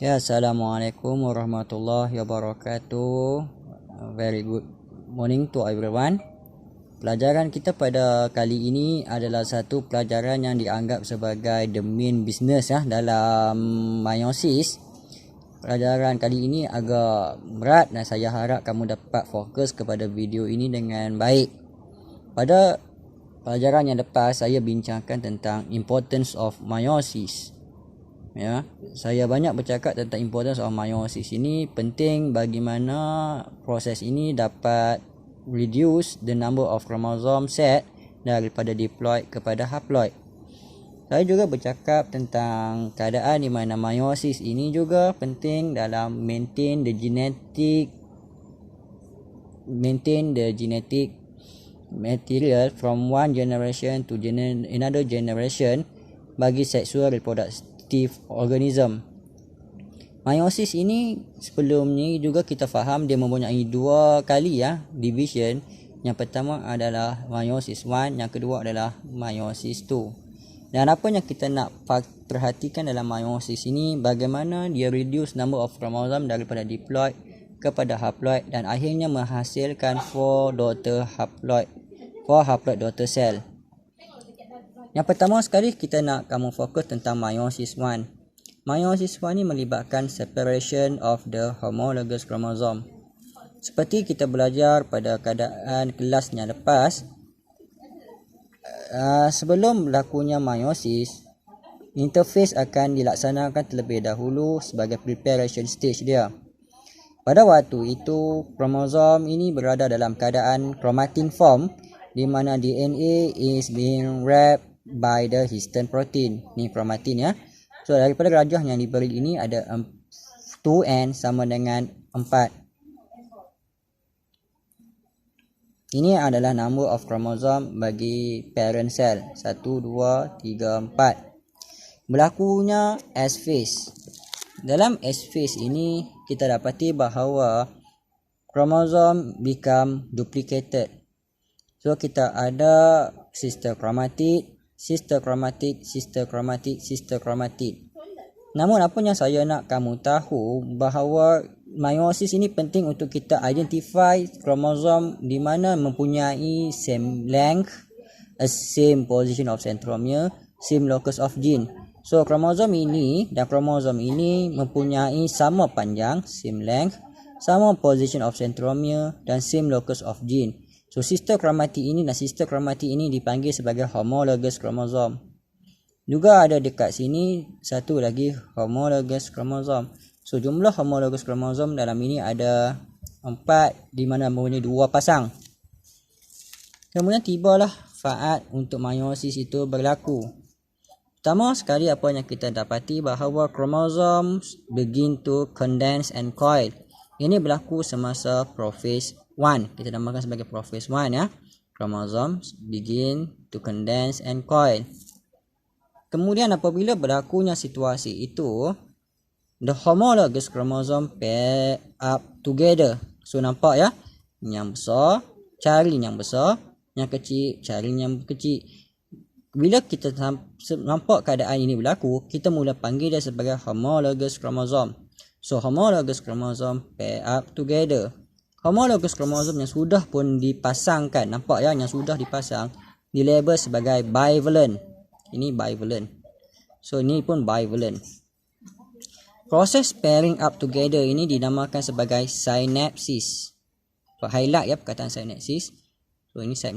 Ya, Assalamualaikum warahmatullahi wabarakatuh. Very good morning to everyone. Pelajaran kita pada kali ini adalah satu pelajaran yang dianggap sebagai the main business dalam meiosis. Pelajaran kali ini agak berat dan saya harap kamu dapat fokus kepada video ini dengan baik. Pada pelajaran yang lepas saya bincangkan tentang importance of meiosis. Ya, saya banyak bercakap tentang importance of meiosis. Ini penting bagaimana proses ini dapat reduce the number of chromosome set daripada diploid kepada haploid. Saya juga bercakap tentang keadaan di mana meiosis ini juga penting dalam maintain the genetic material from one generation to another generation bagi sexual reproductive organism. Meiosis ini sebelum ni juga kita faham dia mempunyai dua kali division. Yang pertama adalah meiosis 1, yang kedua adalah meiosis 2. Dan apa yang kita nak perhatikan dalam meiosis ini, bagaimana dia reduce number of chromosome daripada diploid kepada haploid dan akhirnya menghasilkan 4 haploid daughter cell. Yang pertama sekali kita nak kamu fokus tentang meiosis 1. Meiosis 1 ni melibatkan separation of the homologous chromosome. Seperti kita belajar pada keadaan kelas yang lepas, sebelum berlakunya meiosis, interface akan dilaksanakan terlebih dahulu sebagai preparation stage dia. Pada waktu itu, kromosom ini berada dalam keadaan chromatin form di mana DNA is being wrapped by the histone protein. Ni chromatin ya. So daripada rajah yang diberi ini ada 2n sama dengan 4. Ini adalah number of chromosome bagi parent cell. 1, 2, 3, 4. Berlakunya S phase. Dalam S phase ini kita dapati bahawa chromosome become duplicated. So kita ada sister chromatid. Namun apa yang saya nak kamu tahu bahawa meiosis ini penting untuk kita identify kromosom di mana mempunyai same length, same position of centromere, same locus of gene. So kromosom ini dan kromosom ini mempunyai sama panjang, same length, sama position of centromere dan same locus of gene. So sister chromatid ini dan sister chromatid ini dipanggil sebagai homologous chromosome. Juga ada dekat sini satu lagi homologous chromosome. So jumlah homologous chromosome dalam ini ada 4 di mana mempunyai 2 pasang. Kemudian tibalah faat untuk meiosis itu berlaku. Pertama sekali apa yang kita dapati bahawa chromosomes begin to condense and coil. Ini berlaku semasa prophase 1. Kita namakan sebagai prophase 1 ya. Chromosomes begin to condense and coil. Kemudian apabila berlakunya situasi itu, the homologous chromosome pair up together. So nampak ya, yang besar cari yang besar, yang kecil cari yang kecil. Bila kita nampak keadaan ini berlaku, kita mula panggil dia sebagai homologous chromosome. So homologous chromosome pair up together. Homologous chromosome yang sudah pun dipasangkan, nampak ya, yang sudah dipasang dilabel sebagai bivalent. Ini bivalent. So ini pun bivalent. Proses pairing up together ini dinamakan sebagai synapsis. So highlight ya perkataan synapsis. So ini